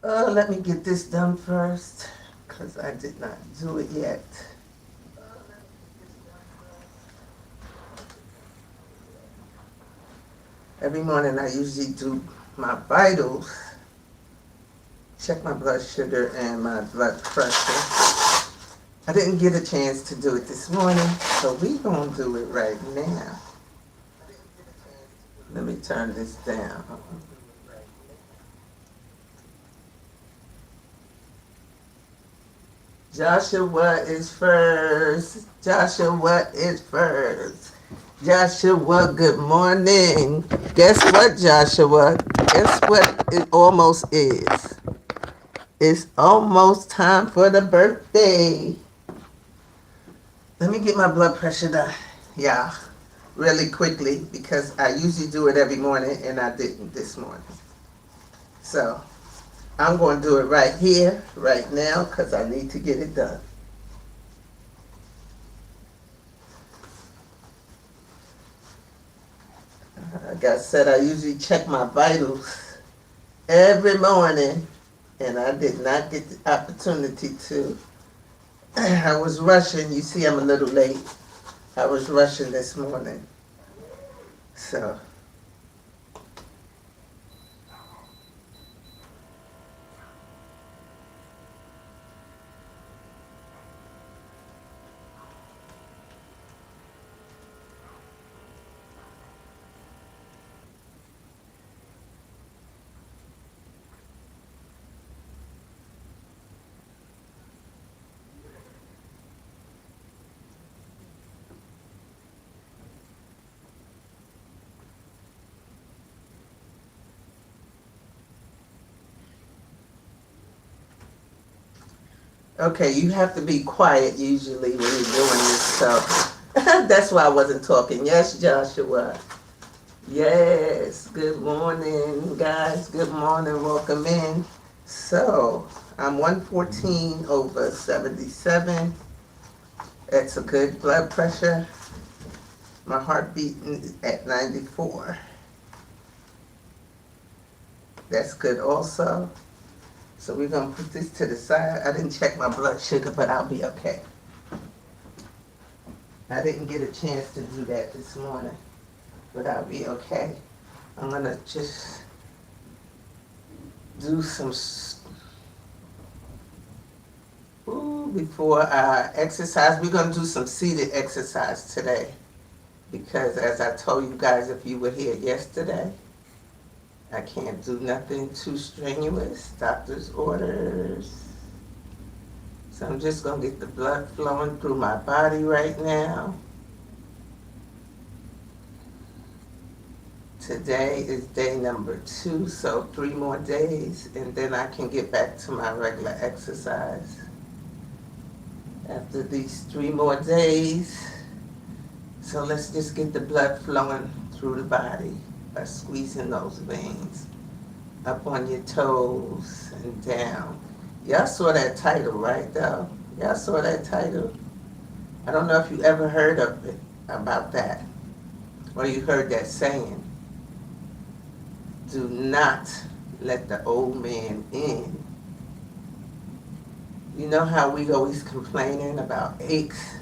Let me get this done first, because I did not do it yet. Every morning I usually do my vitals, check my blood sugar and my blood pressure. I didn't get a chance to do it this morning, so we gonna do it right now. Let me turn this down. Joshua is first. Joshua is first. Joshua, good morning. Guess what, Joshua? Guess what it almost is? It's almost time for the birthday. Let me get my blood pressure done. Yeah, really quickly because I usually do it every morning and I didn't this morning. So I'm going to do it right here, right now, because I need to get it done. Like I said, I usually check my vitals every morning, and I did not get the opportunity to. I was rushing. You see, I'm a little late. I was rushing this morning. So, okay, you have to be quiet usually when you're doing this. So, that's why I wasn't talking. Yes, Joshua. Yes. Good morning, guys. Good morning. Welcome in. So, I'm 114 over 77. That's a good blood pressure. My heart beating at 94. That's good also. So we're gonna put this to the side. I didn't check my blood sugar, but I'll be okay. I didn't get a chance to do that this morning, but I'll be okay. I'm gonna just do some, ooh, before I exercise. We're gonna do some seated exercise today because as I told you guys, if you were here yesterday, I can't do nothing too strenuous, doctor's orders. So I'm just gonna get the blood flowing through my body right now. Today is day number 2, so 3 more days, and then I can get back to my regular exercise. After these 3 more days, so let's just get the blood flowing through the body by squeezing those veins up on your toes and down. Y'all saw that title, right, though? Y'all saw that title? I don't know if you ever heard of it, about that, or you heard that saying. Do not let the old man in. You know how we always complaining about aches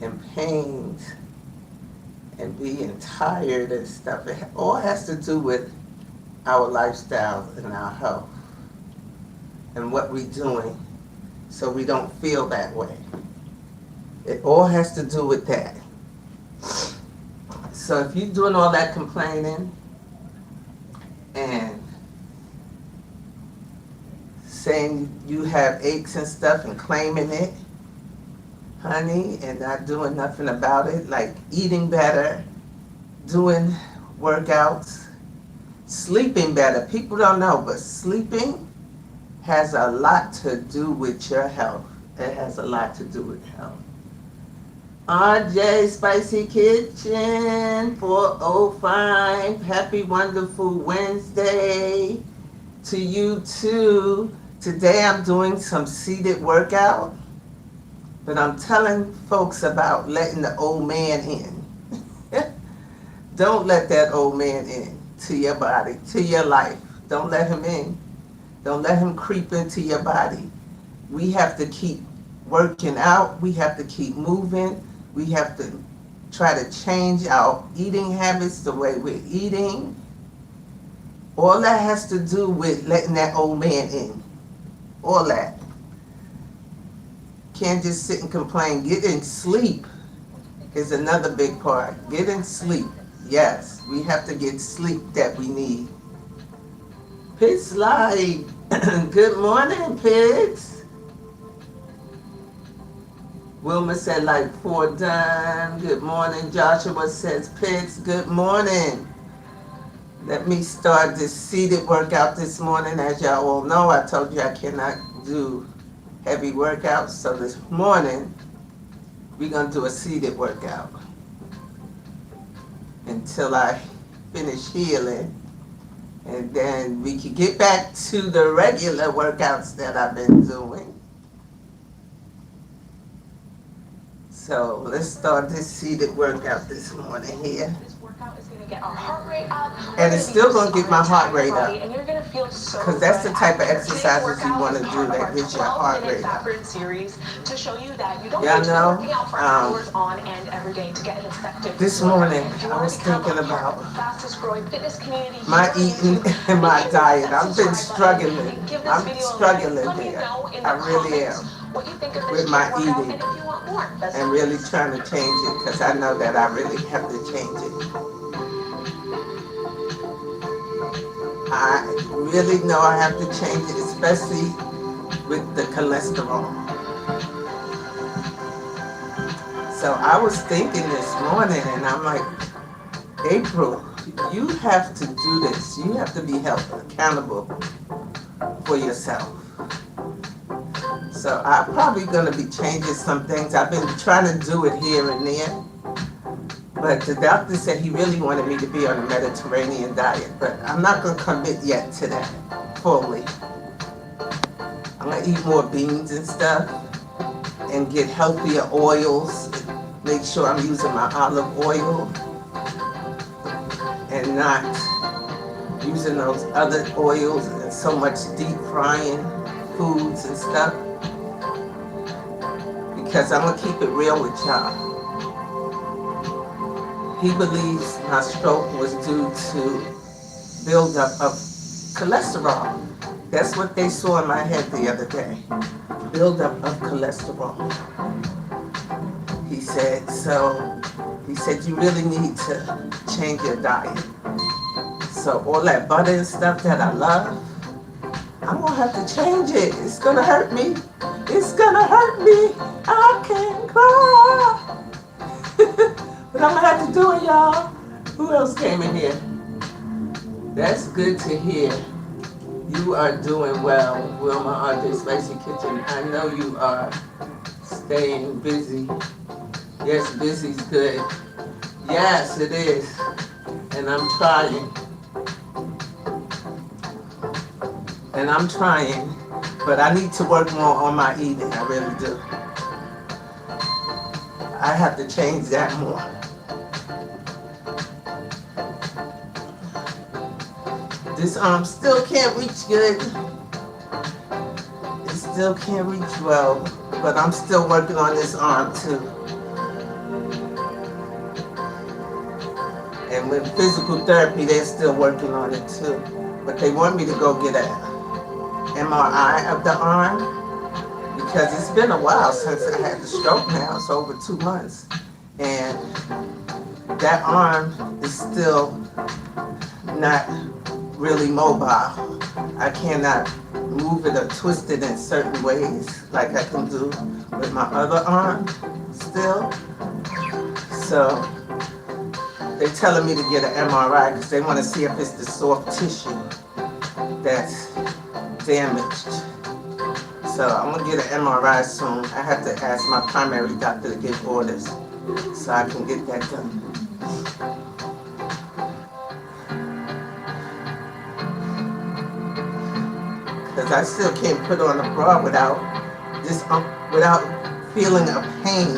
and pains and being tired and stuff. It all has to do with our lifestyle and our health and what we're doing so we don't feel that way. It all has to do with that. So if you're doing all that complaining and saying you have aches and stuff and claiming it, honey, and not doing nothing about it, like eating better, doing workouts, sleeping better. People don't know, but sleeping has a lot to do with your health. It has a lot to do with health. RJ Spicy Kitchen 405. Happy wonderful Wednesday to you too. Today I'm doing some seated workout, but I'm telling folks about letting the old man in. Don't let that old man in to your body, to your life. Don't let him in. Don't let him creep into your body. We have to keep working out. We have to keep moving. We have to try to change our eating habits, the way we're eating. All that has to do with letting that old man in. All that. Can't just sit and complain. Getting sleep is another big part. Getting sleep. Yes, we have to get sleep that we need. Pigs like, good morning, pigs. Wilma said like 4 done. Good morning. Joshua says pigs, good morning. Let me start this seated workout this morning. As y'all all know, I told you I cannot do heavy workouts. So this morning, we're going to do a seated workout until I finish healing. And then we can get back to the regular workouts that I've been doing. So let's start this seated workout this morning here. Get our heart rate up, and it's still going to get my heart rate up, because that's the type of exercises you want to do that gets your heart rate up. Y'all know, this morning I was thinking about my eating and my diet. I've been struggling. I'm struggling here. I really am with my eating and really trying to change it, because I know that I really have to change it. I really know I have to change it, especially with the cholesterol. So I was thinking this morning, and I'm like, April, you have to do this. You have to be held accountable for yourself. So I'm probably going to be changing some things. I've been trying to do it here and there. But the doctor said he really wanted me to be on a Mediterranean diet. But I'm not going to commit yet to that fully. I'm going to eat more beans and stuff and get healthier oils. Make sure I'm using my olive oil and not using those other oils and so much deep frying foods and stuff. Because I'm going to keep it real with y'all. He believes my stroke was due to buildup of cholesterol. That's what they saw in my head the other day. Buildup of cholesterol. He said, you really need to change your diet. So all that butter and stuff that I love, I'm going to have to change it. It's going to hurt me. It's going to hurt me. I can't cry. But I'm going to have to do it, y'all. Who else came in here? That's good to hear. You are doing well, Wilma Andre Spicy Kitchen. I know you are staying busy. Yes, busy's good. Yes, it is. And I'm trying. But I need to work more on my eating. I really do. I have to change that more. This arm still can't reach good. It still can't reach well, but I'm still working on this arm too. And with physical therapy, they're still working on it too. But they want me to go get an MRI of the arm, because it's been a while since I had the stroke now. It's over 2 months. And that arm is still not really mobile. I cannot move it or twist it in certain ways like I can do with my other arm still. So they're telling me to get an MRI because they want to see if it's the soft tissue that's damaged. So I'm going to get an MRI soon. I have to ask my primary doctor to give orders so I can get that done. Because I still can't put on a bra without feeling a pain.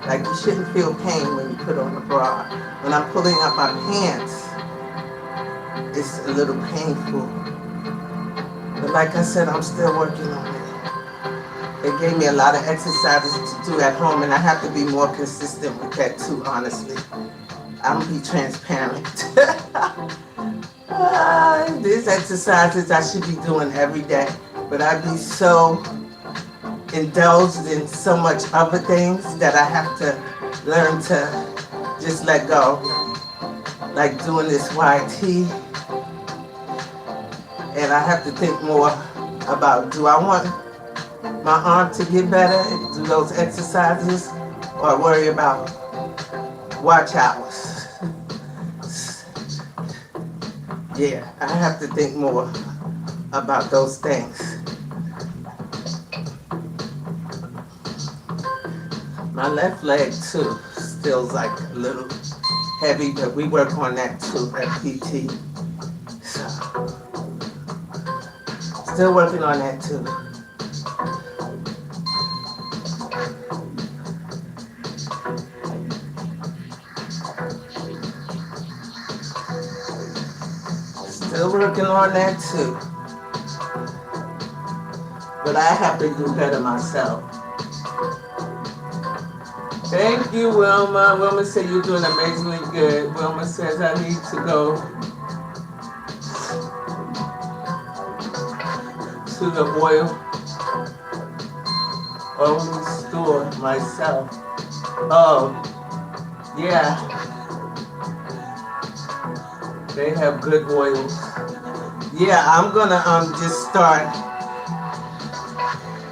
Like, you shouldn't feel pain when you put on a bra. When I'm pulling up my pants, it's a little painful. But But like I said, I'm still working on it. They gave me a lot of exercises to do at home, and I have to be more consistent with that too, honestly. I'm gonna be transparent. These exercises I should be doing every day, but I be so indulged in so much other things that I have to learn to just let go. Like doing this YT, and I have to think more about, do I want my arm to get better and do those exercises, or worry about watch hours? Yeah, I have to think more about those things. My left leg too still like a little heavy, but we work on that too at PT. So, still working on that too. Still working on that too. But I have to do better myself. Thank you, Wilma. Wilma said you're doing amazingly good. Wilma says I need to go to the oil store myself. Oh, yeah. They have good oils. Yeah, I'm gonna just start,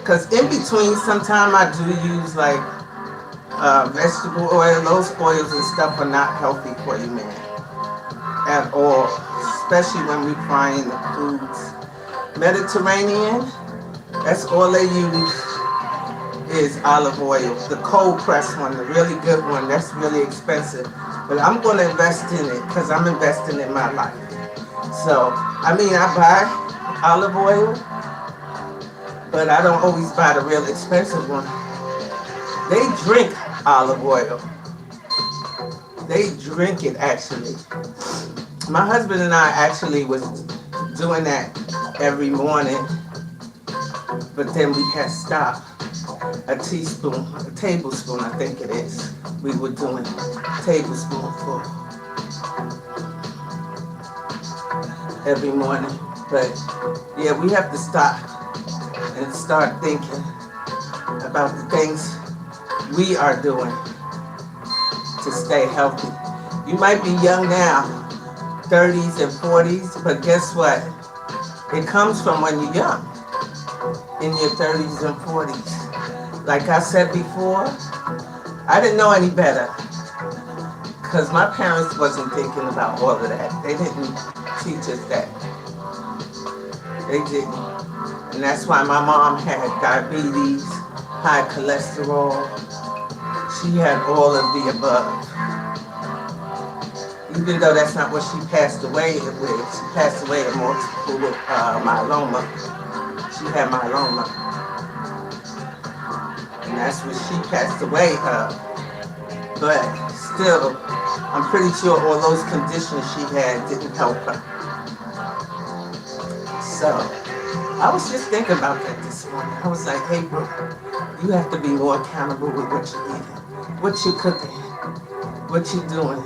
cause in between sometime I do use like vegetable oil. Those oils and stuff are not healthy for you, man, at all. Especially when we frying the foods. Mediterranean, that's all they use is olive oil. The cold pressed one, the really good one, that's really expensive. But I'm going to invest in it because I'm investing in my life. So, I mean, I buy olive oil, but I don't always buy the real expensive one. They drink olive oil. They drink it, actually. My husband and I actually was doing that every morning, but then we had stopped. A tablespoon, I think it is. We were doing a tablespoonful every morning. But yeah, we have to stop and start thinking about the things we are doing to stay healthy. You might be young now, 30s and 40s, but guess what? It comes from when you're young, in your 30s and 40s. Like I said before, I didn't know any better because my parents wasn't thinking about all of that. They didn't teach us that. They didn't. And that's why my mom had diabetes, high cholesterol. She had all of the above. Even though that's not what she passed away with. She passed away of multiple myeloma. She had myeloma. And that's what she passed away of. But still, I'm pretty sure all those conditions she had didn't help her. So, I was just thinking about that this morning. I was like, hey, bro, you have to be more accountable with what you're eating, what you're cooking, what you're doing.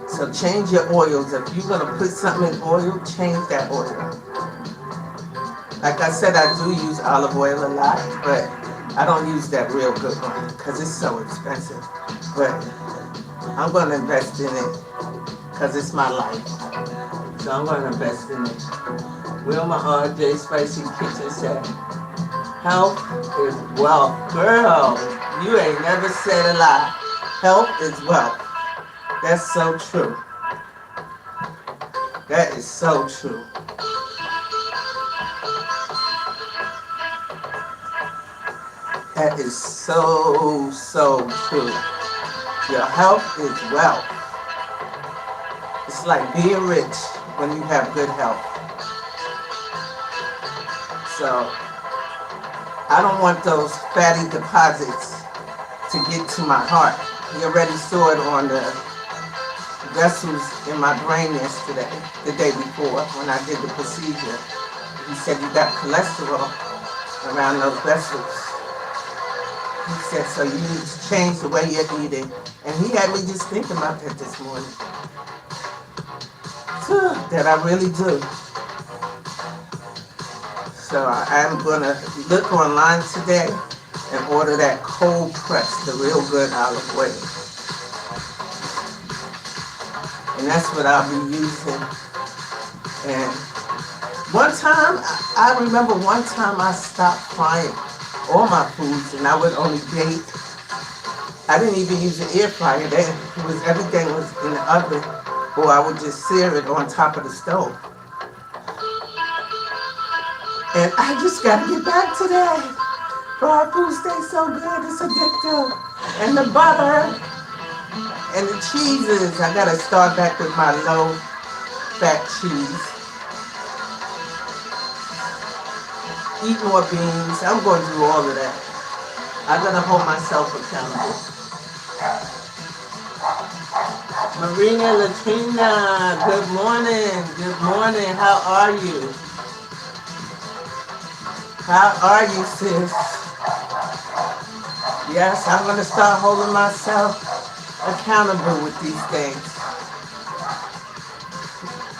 So change your oils. If you're going to put something in oil, change that oil. Like I said, I do use olive oil a lot, but I don't use that real good one because it's so expensive. But I'm going to invest in it because it's my life. So I'm going to invest in it. Wilma R.J. Spicy Kitchen said, health is wealth. Girl, you ain't never said a lie. Health is wealth. That's so true. That is so true. That is so, so true. Your health is wealth. It's like being rich when you have good health. So, I don't want those fatty deposits to get to my heart. You already saw it on the vessels in my brain yesterday, the day before, when I did the procedure. He said you got cholesterol around those vessels. He said, so you need to change the way you're eating. And he had me just thinking about that this morning. That I really do. So I'm going to look online today and order that cold press, the real good olive oil. And that's what I'll be using. And one time, I remember one time I stopped frying all my foods and I would only bake. I didn't even use the air fryer then. Everything was in the oven, or I would just sear it on top of the stove. And I just gotta get back to that. Fried food stays so good, it's addictive. And the butter and the cheeses. I gotta start back with my low fat cheese. Eat more beans. I'm going to do all of that. I'm gonna hold myself accountable. Marina Latina, good morning. Good morning. How are you? How are you, sis? Yes, I'm going to start holding myself accountable with these things.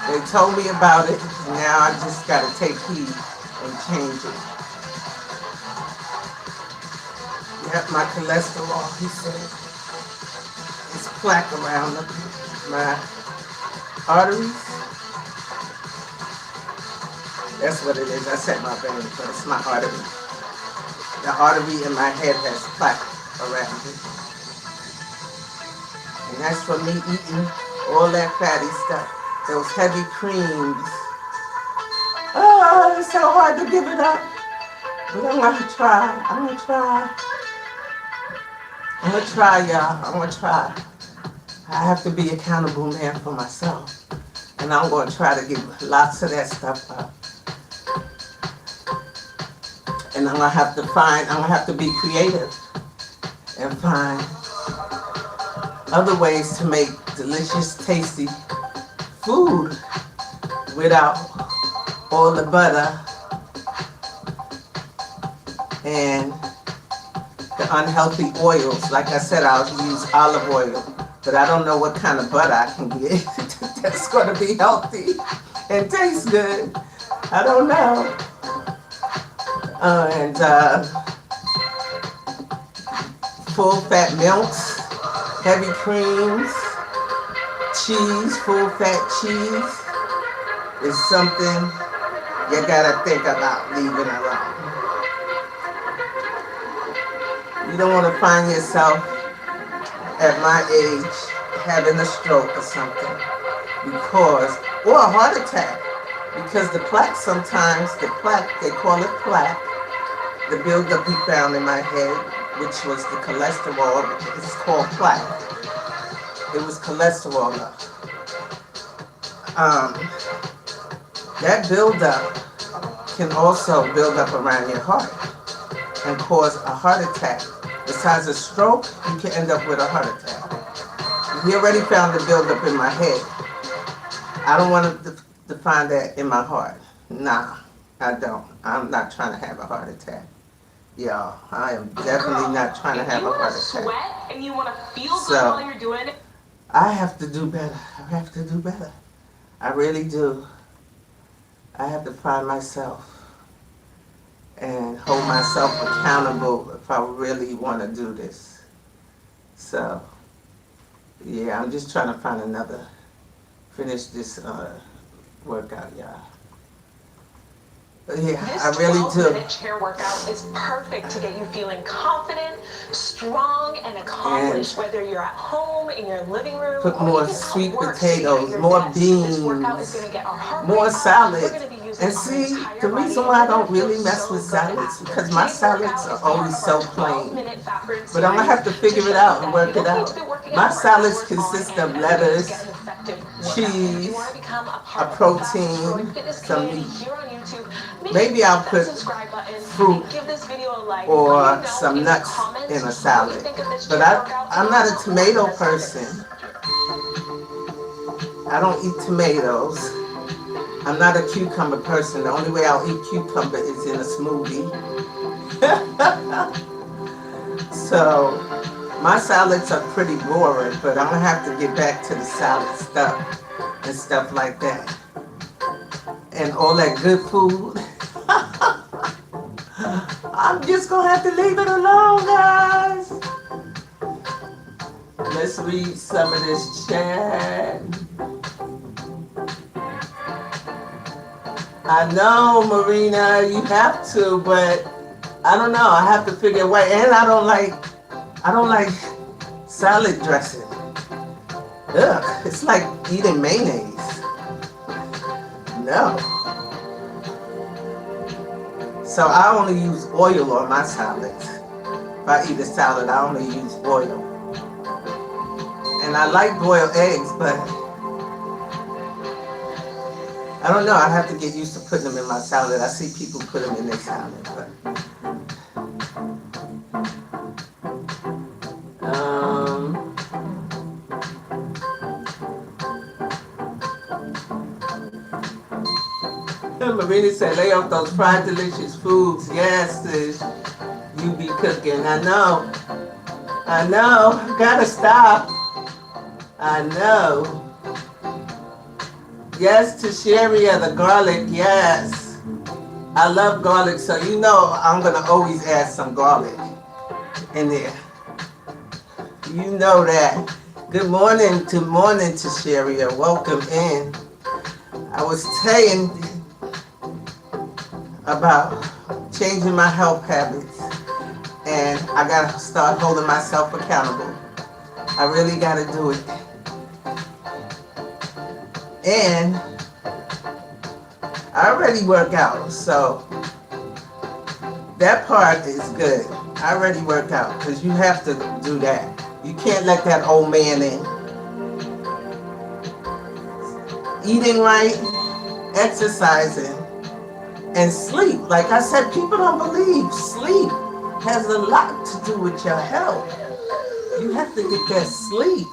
They told me about it, and now I just got to take heed and change it. Yep, my cholesterol, he said, it's plaque around my arteries. That's what it is. I said my vein, but it's my artery. The artery in my head has plaque around it. And that's from me eating all that fatty stuff. Those heavy creams. Oh, it's so hard to give it up. But I'm going to try. I'm going to try. I'm going to try, y'all. I'm going to try. I have to be accountable man for myself. And I'm going to try to give lots of that stuff up. And I'm going to have to be creative and find other ways to make delicious, tasty food without all the butter and the unhealthy oils. Like I said, I'll use olive oil, but I don't know what kind of butter I can get that's going to be healthy and taste good. I don't know. And full fat milks, heavy creams, cheese, full fat cheese is something you gotta think about leaving alone. You don't want to find yourself at my age having a stroke or something or a heart attack. Because the plaque they call it plaque, the buildup he found in my head, which was the cholesterol, it's called plaque. It was cholesterol. That buildup can also build up around your heart and cause a heart attack. Besides a stroke, you can end up with a heart attack. He already found the buildup in my head. I don't want to find that in my heart. Nah, I don't. I'm not trying to have a heart attack. Y'all, I am definitely not trying to have a heart attack. You want to sweat and you want to feel good while you're doing it? I have to do better. I have to do better. I really do. I have to find myself and hold myself accountable if I really want to do this. So, yeah, I'm just trying to finish this workout, y'all. Yeah, I really do. This 12-minute chair workout is perfect to get you feeling confident, strong, and accomplished, whether you're at home, in your living room, put more sweet potatoes, more beans, more salad. And see, the reason why I don't really mess with salads is because my salads are always so plain. But I'm going to have to figure it out and work it out. My salads consist of lettuce, cheese, a protein, some meat. Maybe I'll put fruit or some nuts in a salad. But I'm not a tomato person. I don't eat tomatoes. I'm not a cucumber person. The only way I'll eat cucumber is in a smoothie. So my salads are pretty boring, but I'm gonna have to get back to the salad stuff and stuff like that. And all that good food. I'm just gonna have to leave it alone, guys. Let's read some of this chat. I know, Marina, you have to, but I don't know. I have to figure a way. And I don't like salad dressing. Ugh, it's like eating mayonnaise. No. So I only use oil on my salads. If I eat a salad, I only use oil. And I like boiled eggs, but I don't know. I have to get used to putting them in my salad. I see people put them in their salad, but Marina said, lay off those fried delicious foods. Yes, sis, you be cooking. I know. Gotta stop. I know. Yes, to Sharia, the garlic, yes. I love garlic, so you know I'm gonna always add some garlic in there. You know that. Good morning to Sharia. Welcome in. I was saying about changing my health habits, and I gotta start holding myself accountable. I really gotta do it. And I already work out, so that part is good. I already work out because you have to do that. You can't let that old man in. Eating right, exercising, and sleep. Like I said, people don't believe sleep has a lot to do with your health. You have to get that sleep.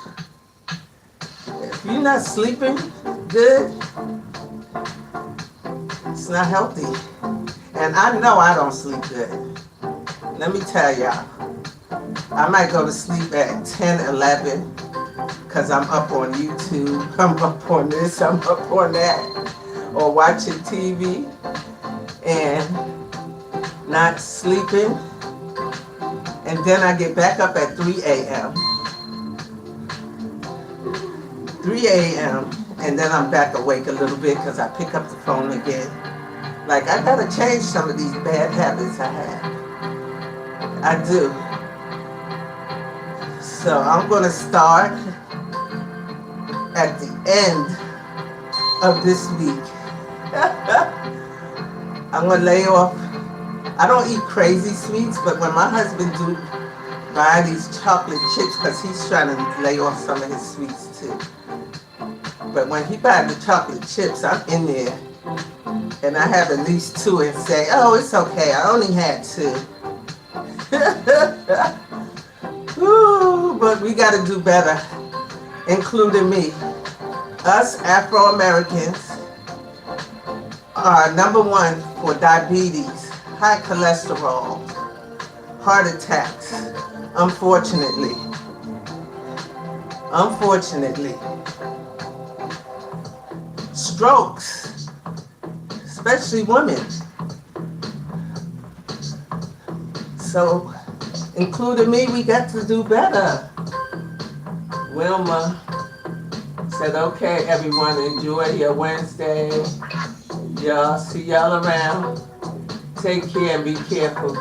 If you're not sleeping good, it's not healthy. And I know I don't sleep good. Let me tell y'all, I might go to sleep at 10, 11, because I'm up on YouTube, I'm up on this, I'm up on that, or watching TV and not sleeping. And then I get back up at 3 a.m. 3 a.m. and then I'm back awake a little bit because I pick up the phone again. Like, I gotta change some of these bad habits I have. I do. So I'm gonna start at the end of this week. I'm gonna lay off. I don't eat crazy sweets, but when my husband do buy these chocolate chips, because he's trying to lay off some of his sweets too. But when he buys the chocolate chips, I'm in there and I have at least 2 and say, oh, it's okay, I only had 2. Ooh, but we gotta do better, including me. Us Afro-Americans are number 1 for diabetes, high cholesterol, heart attacks, unfortunately. Strokes, especially women. So, including me, we got to do better. Wilma said, okay, everyone, enjoy your Wednesday. Y'all, see y'all around. Take care and be careful.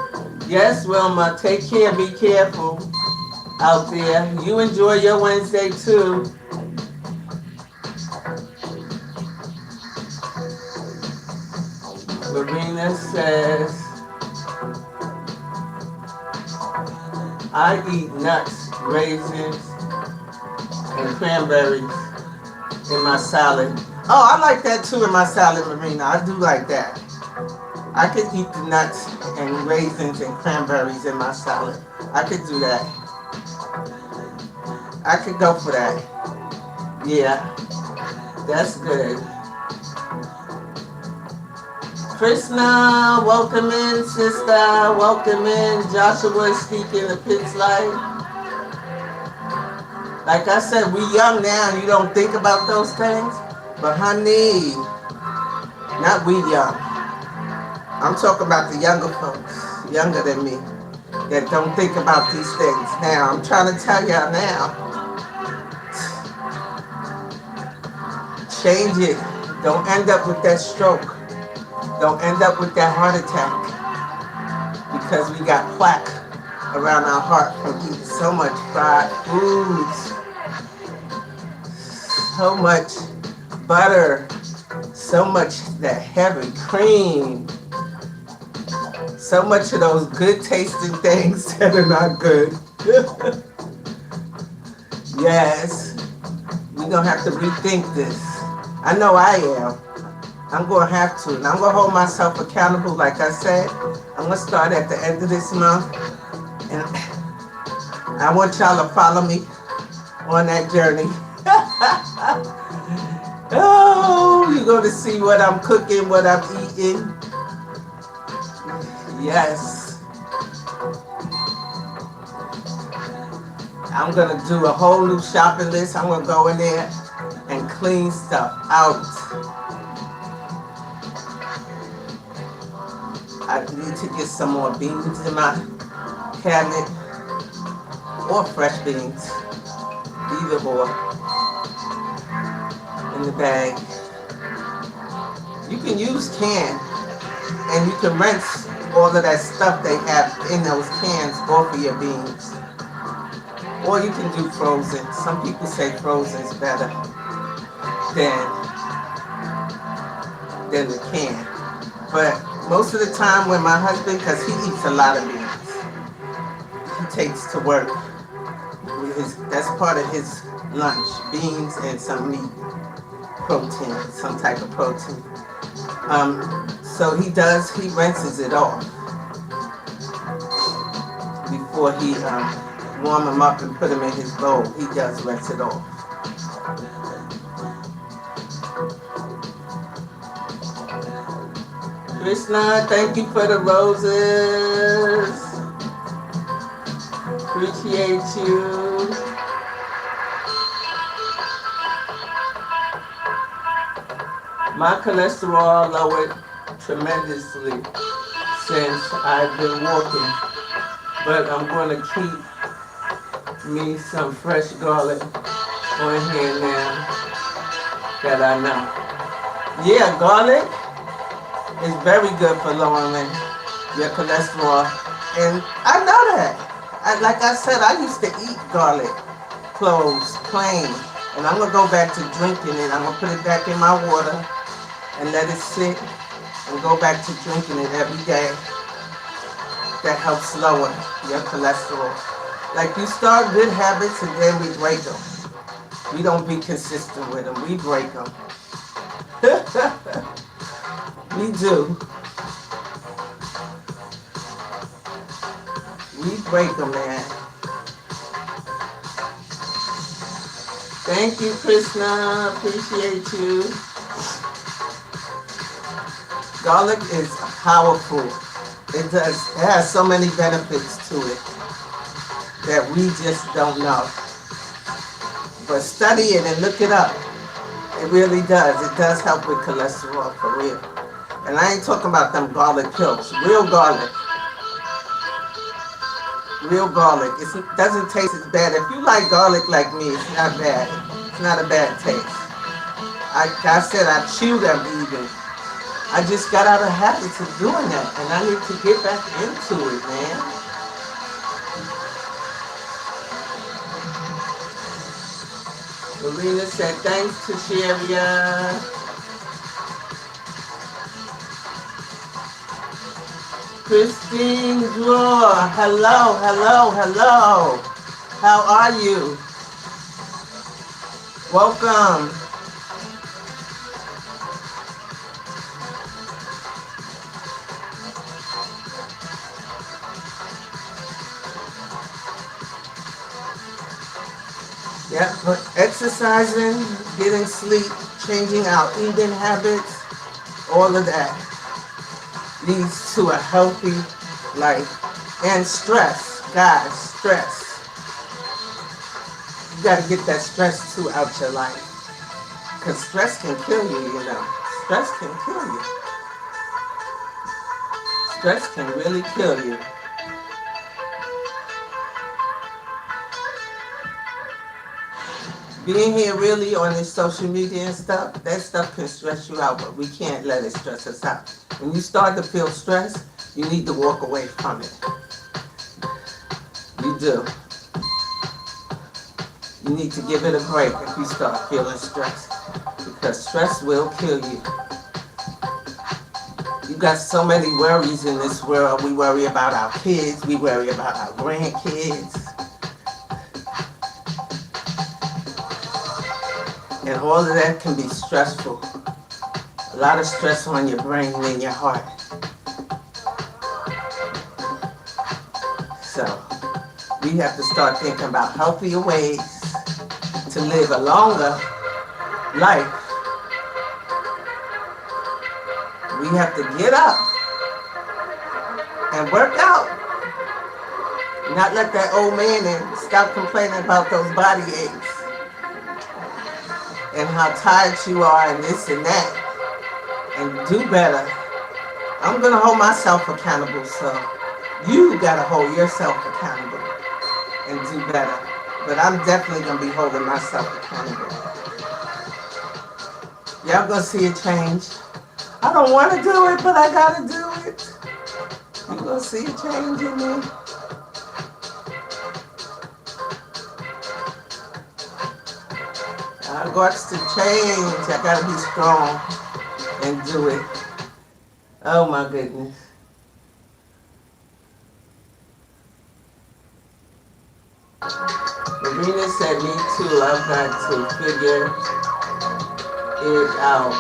Yes, Wilma, take care and be careful out there. You enjoy your Wednesday too. Marina says, I eat nuts, raisins, and cranberries in my salad. Oh, I like that too in my salad, Marina. I do like that. I could eat the nuts and raisins and cranberries in my salad. I could do that. I could go for that. Yeah, that's good. Krishna, welcome in, sister. Welcome in. Joshua is speaking of his life. Like I said, we young now and you don't think about those things. But honey, not we young. I'm talking about the younger folks, younger than me, that don't think about these things now. I'm trying to tell y'all now. Change it. Don't end up with that stroke. Don't end up with that heart attack. Because we got plaque around our heart from eating so much fried foods, so much butter, so much that heavy cream, so much of those good tasting things that are not good. Yes, we're gonna have to rethink this. I know I am. I'm gonna have to, and I'm gonna hold myself accountable. Like I said, I'm gonna start at the end of this month, and I want y'all to follow me on that journey. Oh, you're gonna see what I'm cooking, what I'm eating. Yes. I'm gonna do a whole new shopping list. I'm gonna go in there and clean stuff out. I need to get some more beans in my cabinet, or fresh beans, either or, in the bag. You can use canned, and you can rinse all of that stuff they have in those cans off of your beans. Or you can do frozen. Some people say frozen is better than the can. But most of the time when my husband, because he eats a lot of beans, he takes to work with that's part of his lunch, beans and some meat, protein, some type of protein. So he rinses it off before he warm them up and put them in his bowl. He does rinse it off. Krishna, thank you for the roses. Appreciate you. My cholesterol lowered tremendously since I've been walking, but I'm going to keep me some fresh garlic on here now that I know. Yeah, garlic is very good for lowering your cholesterol, and I know that. Like I said, I used to eat garlic cloves plain, and I'm gonna go back to drinking it. I'm gonna put it back in my water and let it sit, and go back to drinking it every day. That helps lower your cholesterol. Like, you start good habits and then we break them. We don't be consistent with them. We break them. We do. We break them, man. Thank you, Krishna. Appreciate you. Garlic is powerful. It has so many benefits to it that we just don't know. But study it and look it up. It really does. It does help with cholesterol, for real. And I ain't talking about them garlic pills. Real garlic. Real garlic. It doesn't taste as bad. If you like garlic like me, it's not bad. It's not a bad taste. Like I said, I chew them even. I just got out of habits of doing that, and I need to get back into it, man. Marina said, thanks to Sharia. Christine Draw, hello, hello, hello. How are you? Welcome. Yeah, but exercising, getting sleep, changing our eating habits, all of that. leads to a healthy life. And stress, guys, stress. You gotta get that stress too out your life. Because stress can kill you, you know. Stress can kill you. Stress can really kill you. Being here really on this social media and stuff, that stuff can stress you out, but we can't let it stress us out. When you start to feel stress, you need to walk away from it. You do. You need to give it a break if you start feeling stressed. Because stress will kill you. You got so many worries in this world. We worry about our kids, we worry about our grandkids. And all of that can be stressful. A lot of stress on your brain and your heart. So we have to start thinking about healthier ways to live a longer life. We have to get up and work out. Not let that old man in. Stop complaining about those body aches and how tired you are and this and that. And do better. I'm going to hold myself accountable, so you got to hold yourself accountable and do better. But I'm definitely going to be holding myself accountable. Y'all going to see a change. I don't want to do it, but I got to do it. You're going to see a change in me. I got to change. I got to be strong and do it. Oh my goodness. Marina said, me too. I've got to figure it out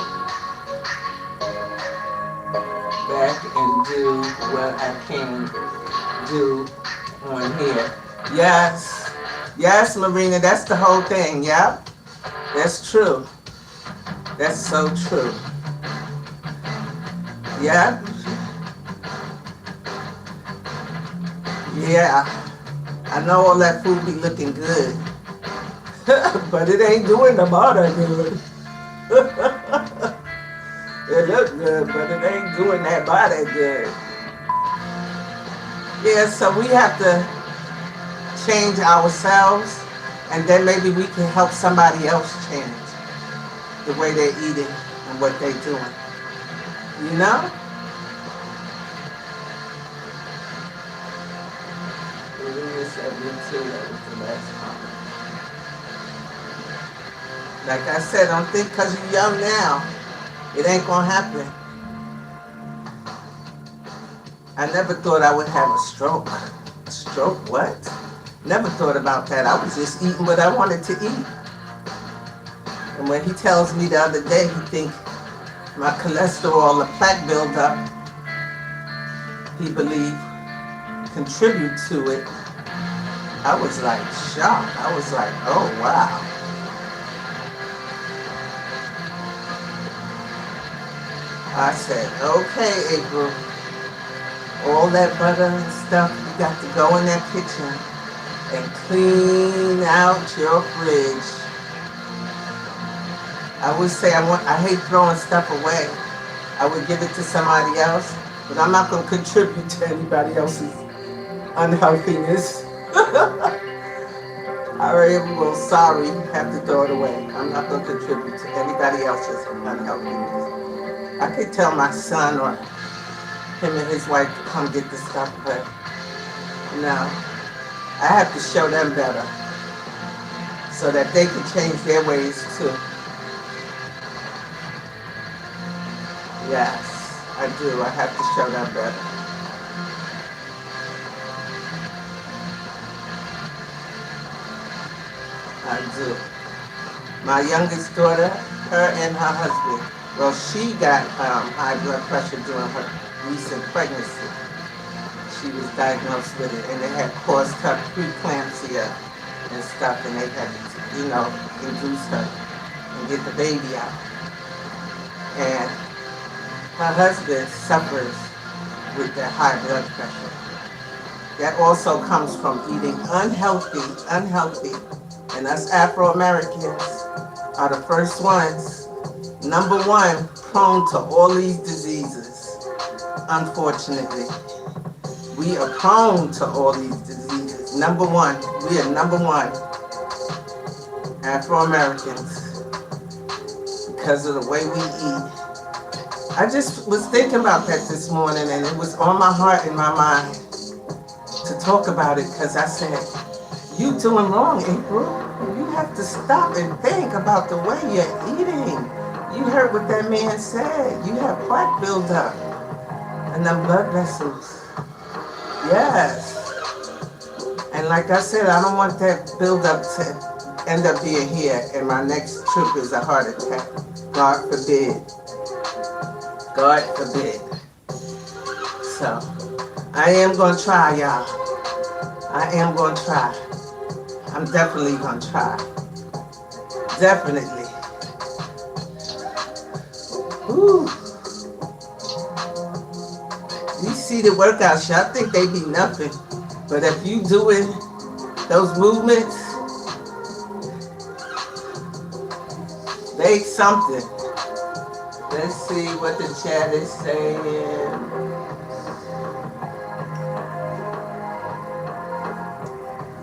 back and do what I can do on here. Yes. Yes, Marina, that's the whole thing. Yep. That's true. That's so true. Yeah. Yeah. I know all that food be looking good. But it ain't doing the body good. It look good, but it ain't doing that body good. Yeah, so we have to change ourselves, and then maybe we can help somebody else change the way they're eating and what they're doing. You know? Maria said me too. That was the last comment. Like I said, don't think because you're young now, it ain't gonna happen. I never thought I would have a stroke. A stroke? What? Never thought about that. I was just eating what I wanted to eat. And when he tells me the other day he think my cholesterol, the plaque buildup, he believed contribute to it, I was like shocked. I was like, oh wow. I said, okay, April, all that butter and stuff, you got to go in that kitchen and clean out your fridge. I would say I hate throwing stuff away. I would give it to somebody else, but I'm not going to contribute to anybody else's unhealthiness. I already am a little sorry, have to throw it away. I'm not going to contribute to anybody else's unhealthiness. I could tell my son or him and his wife to come get the stuff, but no. I have to show them better so that they can change their ways too. Yes, I do. I have to show them better. I do. My youngest daughter, her and her husband, well, she got high blood pressure during her recent pregnancy. She was diagnosed with it, and they had caused her preeclampsia and stuff, and they had to, induce her and get the baby out. And her husband suffers with that high blood pressure. That also comes from eating unhealthy. And us Afro Americans are the first ones, number one, prone to all these diseases. Unfortunately, we are prone to all these diseases. Number one, we are number one, Afro Americans, because of the way we eat. I just was thinking about that this morning, and it was on my heart and my mind to talk about it because I said, you doing wrong, April. You have to stop and think about the way you're eating. You heard what that man said. You have plaque buildup and the blood vessels. Yes. And like I said, I don't want that buildup to end up being here and my next trip is a heart attack. God forbid. God forbid. So, I am going to try, y'all. I am going to try. I'm definitely going to try. Definitely. Whew. You see the workouts, y'all think they be nothing. But if you doing those movements, they something. Let's see what the chat is saying.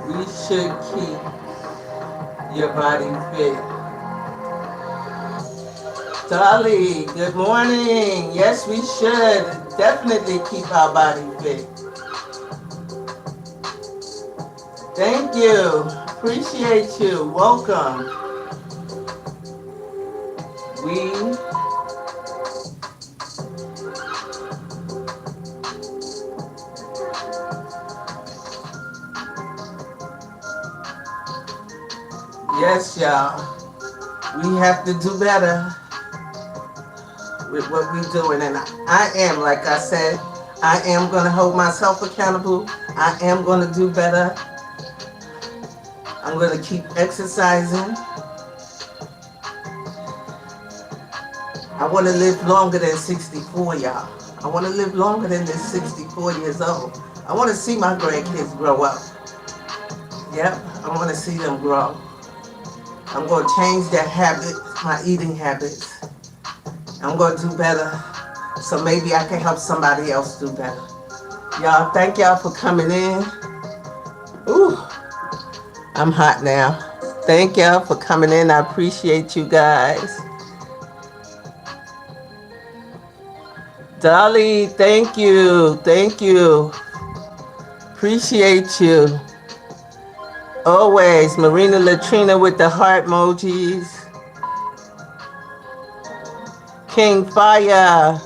We should keep your body fit. Dolly, good morning. Yes, we should definitely keep our body fit. Thank you. Appreciate you. Welcome. We Yes, y'all. We have to do better with what we're doing. And I am, like I said, I am going to hold myself accountable. I am going to do better. I'm going to keep exercising. I want to live longer than 64, y'all. I want to live longer than this 64 years old. I want to see my grandkids grow up. Yep, I want to see them grow. I'm going to change their habits, my eating habits. I'm going to do better so maybe I can help somebody else do better. Y'all, thank y'all for coming in. Ooh, I'm hot now. Thank y'all for coming in. I appreciate you guys. Dolly, thank you. Thank you. Appreciate you. Always. Marina Latrina with the heart emojis. King Fire.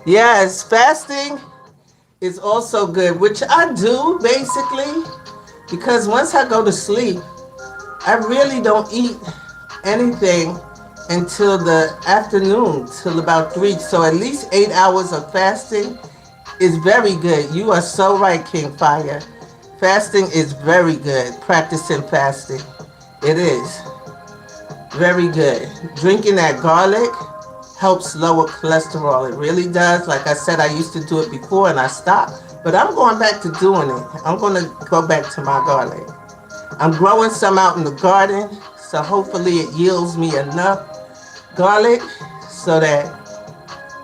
Yes, fasting is also good, which I do basically because once I go to sleep, I really don't eat anything until the afternoon, till about 3. So at least 8 hours of fasting is very good. You are so right, King Fire. Fasting is very good. Practicing fasting. It is very good. Drinking that garlic helps lower cholesterol. It really does. Like I said, I used to do it before and I stopped. But I'm going back to doing it. I'm going to go back to my garlic. I'm growing some out in the garden, so hopefully it yields me enough garlic so that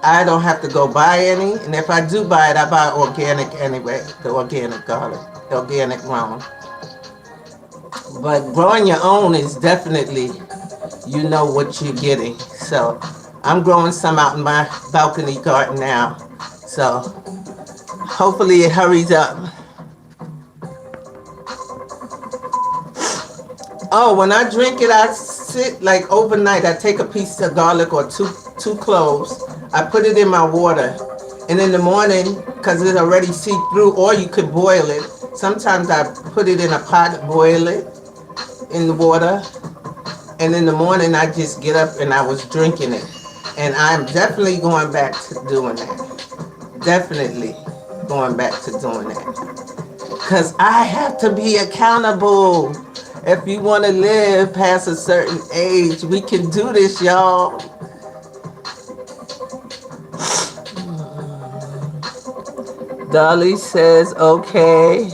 I don't have to go buy any. And if I do buy it, I buy organic anyway, the organic garlic, the organic grown. But growing your own is definitely, you know what you're getting. So I'm growing some out in my balcony garden now. So hopefully it hurries up. Oh, when I drink it, I sit like overnight. I take a piece of garlic or two cloves. I put it in my water. And in the morning, because it already seep through, or you could boil it. Sometimes I put it in a pot, boil it in the water. And in the morning, I just get up and I was drinking it. And I'm definitely going back to doing that. Definitely going back to doing that. Because I have to be accountable. If you want to live past a certain age, we can do this, y'all. Dolly says, okay.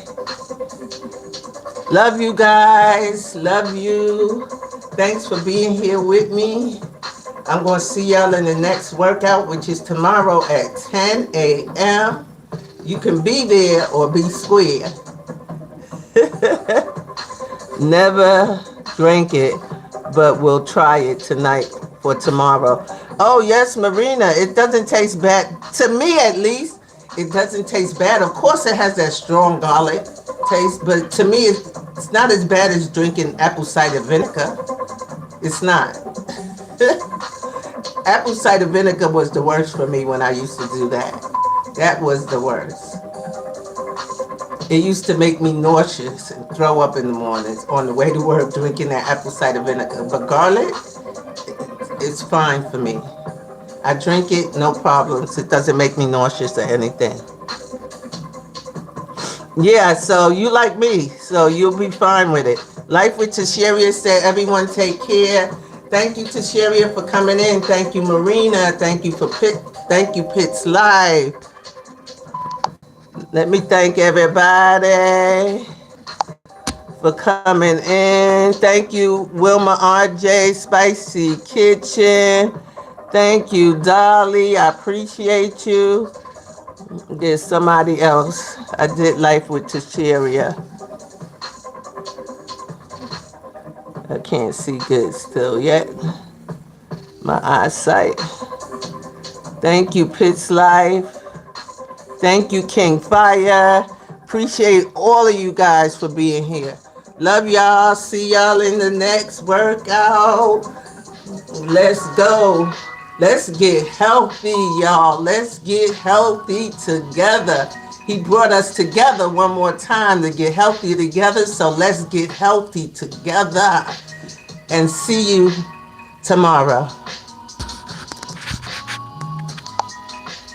Love you guys. Love you. Thanks for being here with me. I'm going to see y'all in the next workout, which is tomorrow at 10 a.m. You can be there or be square. Never drink it, but we'll try it tonight for tomorrow. Oh, yes, Marina, it doesn't taste bad. To me, at least, it doesn't taste bad. Of course, it has that strong garlic taste, but to me, it's not as bad as drinking apple cider vinegar. It's not. Apple cider vinegar was the worst for me when I used to do that. That was the worst. It used to make me nauseous and throw up in the mornings on the way to work drinking that apple cider vinegar. But garlic, it's fine for me. I drink it, no problems. It doesn't make me nauseous or anything. Yeah, so you like me, so you'll be fine with it. Life with Tasharia said, everyone take care. Thank you, Tasharia, for coming in. Thank you, Marina. Thank you for Pitt. Thank you, Pitt's Live. Let me thank everybody for coming in. Thank you, Wilma RJ, Spicy Kitchen. Thank you, Dolly. I appreciate you. There's somebody else. I did Life with Tasharia. I can't see good still yet. My eyesight. Thank you, Pitts Life. Thank you, King Fire. Appreciate all of you guys for being here. Love y'all. See y'all in the next workout. Let's go. Let's get healthy, y'all. Let's get healthy together. He brought us together one more time to get healthy together. So let's get healthy together. And see you tomorrow.